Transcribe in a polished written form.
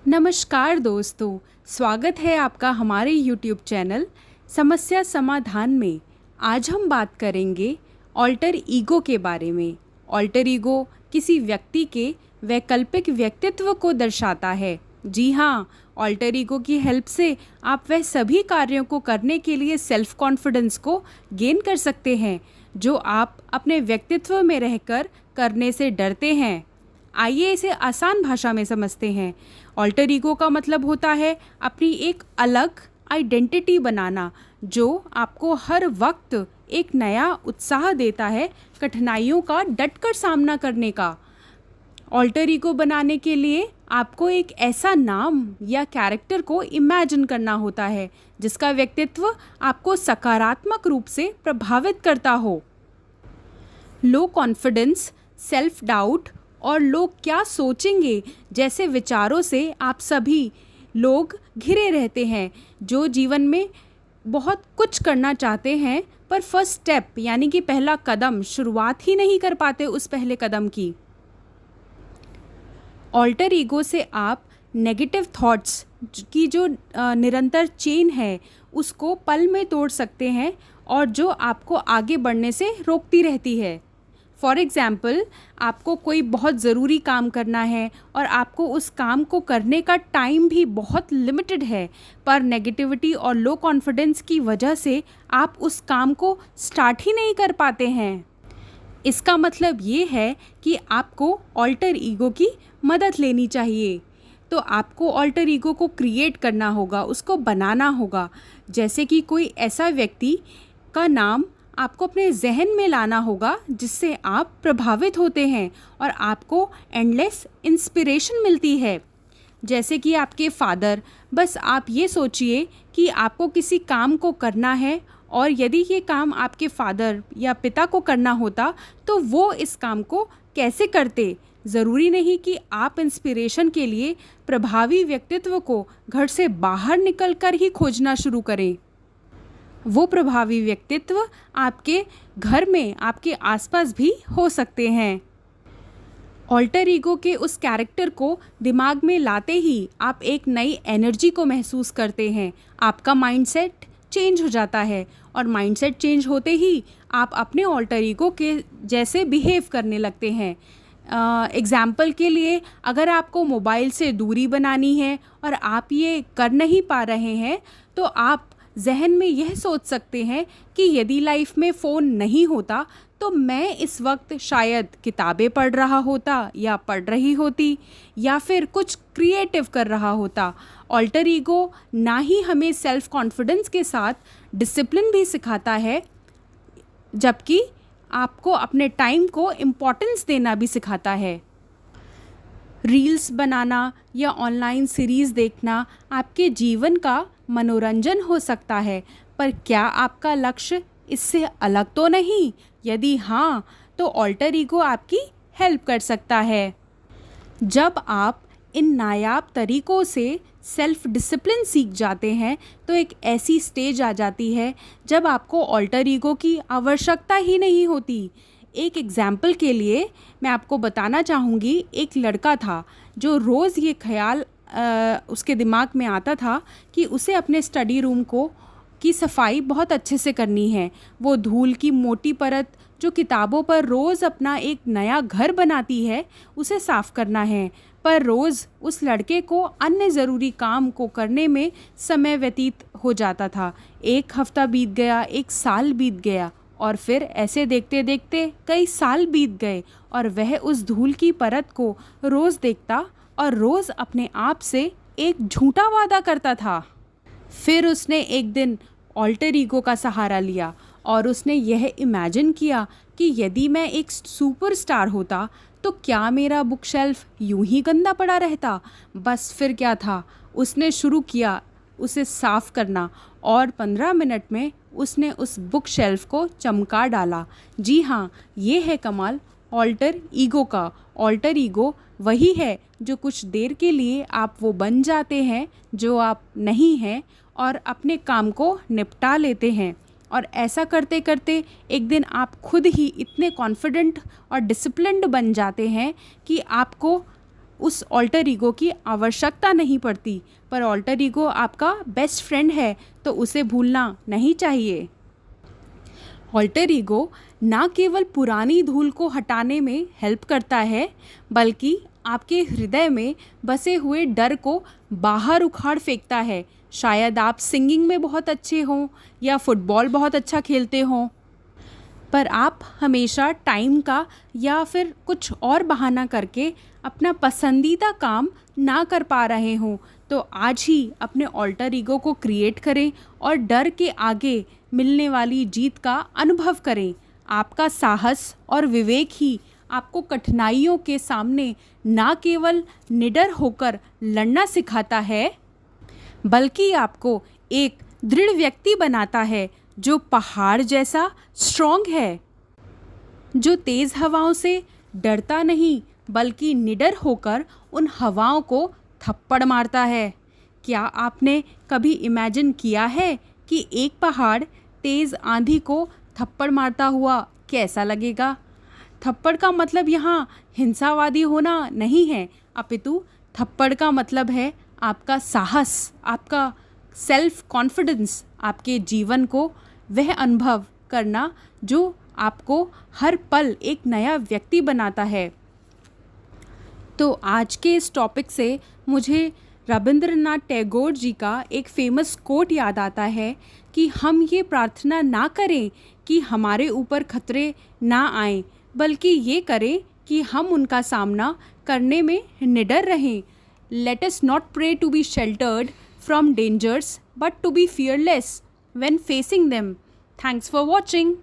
नमस्कार दोस्तों, स्वागत है आपका हमारे YouTube चैनल समस्या समाधान में। आज हम बात करेंगे ऑल्टर ईगो के बारे में। ऑल्टर ईगो किसी व्यक्ति के वैकल्पिक व्यक्तित्व को दर्शाता है। जी हाँ, ऑल्टर ईगो की हेल्प से आप वह सभी कार्यों को करने के लिए सेल्फ कॉन्फिडेंस को गेन कर सकते हैं जो आप अपने व्यक्तित्व में रहकर करने से डरते हैं। आइए इसे आसान भाषा में समझते हैं। ऑल्टर ईगो का मतलब होता है अपनी एक अलग आइडेंटिटी बनाना जो आपको हर वक्त एक नया उत्साह देता है कठिनाइयों का डटकर सामना करने का। ऑल्टर ईगो बनाने के लिए आपको एक ऐसा नाम या कैरेक्टर को इमेजिन करना होता है जिसका व्यक्तित्व आपको सकारात्मक रूप से प्रभावित करता हो। लो कॉन्फिडेंस, सेल्फ डाउट और लोग क्या सोचेंगे जैसे विचारों से आप सभी लोग घिरे रहते हैं जो जीवन में बहुत कुछ करना चाहते हैं पर फर्स्ट स्टेप यानी कि पहला कदम शुरुआत ही नहीं कर पाते उस पहले कदम की। ऑल्टर ईगो से आप नेगेटिव थॉट्स की जो निरंतर चेन है उसको पल में तोड़ सकते हैं और जो आपको आगे बढ़ने से रोकती रहती है। फॉर एग्ज़ाम्पल, आपको कोई बहुत ज़रूरी काम करना है और आपको उस काम को करने का टाइम भी बहुत लिमिटेड है, पर नेगेटिविटी और लो कॉन्फिडेंस की वजह से आप उस काम को स्टार्ट ही नहीं कर पाते हैं। इसका मतलब ये है कि आपको ऑल्टर ईगो की मदद लेनी चाहिए। तो आपको ऑल्टर ईगो को क्रिएट करना होगा, उसको बनाना होगा। जैसे कि कोई ऐसा व्यक्ति का नाम आपको अपने जहन में लाना होगा जिससे आप प्रभावित होते हैं और आपको एंडलेस इंस्पिरेशन मिलती है। जैसे कि आपके फादर, बस आप ये सोचिए कि आपको किसी काम को करना है और यदि ये काम आपके फादर या पिता को करना होता तो वो इस काम को कैसे करते। ज़रूरी नहीं कि आप इंस्पिरेशन के लिए प्रभावी व्यक्तित्व को घर से बाहर निकलकर ही खोजना शुरू करें। वो प्रभावी व्यक्तित्व आपके घर में, आपके आसपास भी हो सकते हैं। ऑल्टर ईगो के उस कैरेक्टर को दिमाग में लाते ही आप एक नई एनर्जी को महसूस करते हैं। आपका माइंडसेट चेंज हो जाता है और माइंडसेट चेंज होते ही आप अपने ऑल्टर ईगो के जैसे बिहेव करने लगते हैं। एग्ज़ाम्पल के लिए, अगर आपको मोबाइल से दूरी बनानी है और आप ये कर नहीं पा रहे हैं तो आप जहन में यह सोच सकते हैं कि यदि लाइफ में फ़ोन नहीं होता तो मैं इस वक्त शायद किताबें पढ़ रहा होता या पढ़ रही होती या फिर कुछ क्रिएटिव कर रहा होता। ऑल्टर ईगो ना ही हमें सेल्फ कॉन्फिडेंस के साथ डिसिप्लिन भी सिखाता है जबकि आपको अपने टाइम को इम्पोर्टेंस देना भी सिखाता है। रील्स बनाना या ऑनलाइन सीरीज़ देखना आपके जीवन का मनोरंजन हो सकता है, पर क्या आपका लक्ष्य इससे अलग तो नहीं? यदि हाँ, तो ऑल्टर ईगो आपकी हेल्प कर सकता है। जब आप इन नायाब तरीक़ों से सेल्फ डिसिप्लिन सीख जाते हैं तो एक ऐसी स्टेज आ जाती है जब आपको ऑल्टर ईगो की आवश्यकता ही नहीं होती। एक एग्ज़ाम्पल के लिए मैं आपको बताना चाहूँगी, एक लड़का था जो रोज़ ये ख्याल उसके दिमाग में आता था कि उसे अपने स्टडी रूम की सफाई बहुत अच्छे से करनी है। वो धूल की मोटी परत जो किताबों पर रोज़ अपना एक नया घर बनाती है उसे साफ़ करना है, पर रोज़ उस लड़के को अन्य ज़रूरी काम को करने में समय व्यतीत हो जाता था। एक हफ़्ता बीत गया, एक साल बीत गया और फिर ऐसे देखते देखते कई साल बीत गए और वह उस धूल की परत को रोज़ देखता और रोज़ अपने आप से एक झूठा वादा करता था। फिर उसने एक दिन ऑल्टर ईगो का सहारा लिया और उसने यह इमेजिन किया कि यदि मैं एक सुपरस्टार होता तो क्या मेरा बुक शेल्फ यूं ही गंदा पड़ा रहता। बस फिर क्या था, उसने शुरू किया उसे साफ़ करना और 15 मिनट में उसने उस बुक शेल्फ को चमका डाला। जी हाँ, ये है कमाल ऑल्टर ईगो का। ऑल्टर ईगो वही है जो कुछ देर के लिए आप वो बन जाते हैं जो आप नहीं हैं और अपने काम को निपटा लेते हैं। और ऐसा करते करते एक दिन आप खुद ही इतने कॉन्फिडेंट और डिसिप्लिन्ड बन जाते हैं कि आपको उस ऑल्टर ईगो की आवश्यकता नहीं पड़ती, पर ऑल्टर ईगो आपका बेस्ट फ्रेंड है, तो उसे भूलना नहीं चाहिए। ऑल्टर ईगो ना केवल पुरानी धूल को हटाने में हेल्प करता है, बल्कि आपके हृदय में बसे हुए डर को बाहर उखाड़ फेंकता है। शायद आप सिंगिंग में बहुत अच्छे हों या फुटबॉल बहुत अच्छा खेलते हों, पर आप हमेशा टाइम का या फिर कुछ और बहाना करके अपना पसंदीदा काम ना कर पा रहे हों। तो आज ही अपने ऑल्टर ईगो को क्रिएट करें और डर के आगे मिलने वाली जीत का अनुभव करें। आपका साहस और विवेक ही आपको कठिनाइयों के सामने ना केवल निडर होकर लड़ना सिखाता है, बल्कि आपको एक दृढ़ व्यक्ति बनाता है जो पहाड़ जैसा स्ट्रॉन्ग है, जो तेज़ हवाओं से डरता नहीं बल्कि निडर होकर उन हवाओं को थप्पड़ मारता है। क्या आपने कभी इमेजिन किया है कि एक पहाड़ तेज़ आंधी को थप्पड़ मारता हुआ कैसा लगेगा? थप्पड़ का मतलब यहाँ हिंसावादी होना नहीं है, अपितु थप्पड़ का मतलब है आपका साहस, आपका सेल्फ कॉन्फिडेंस, आपके जीवन को वह अनुभव करना जो आपको हर पल एक नया व्यक्ति बनाता है। तो आज के इस टॉपिक से मुझे रविंद्रनाथ टैगोर जी का एक फेमस कोट याद आता है कि हम ये प्रार्थना ना करें कि हमारे ऊपर खतरे ना आएं, बल्कि ये करें कि हम उनका सामना करने में निडर रहें। Let us not pray to be sheltered from dangers, but to be fearless when facing them. Thanks for watching.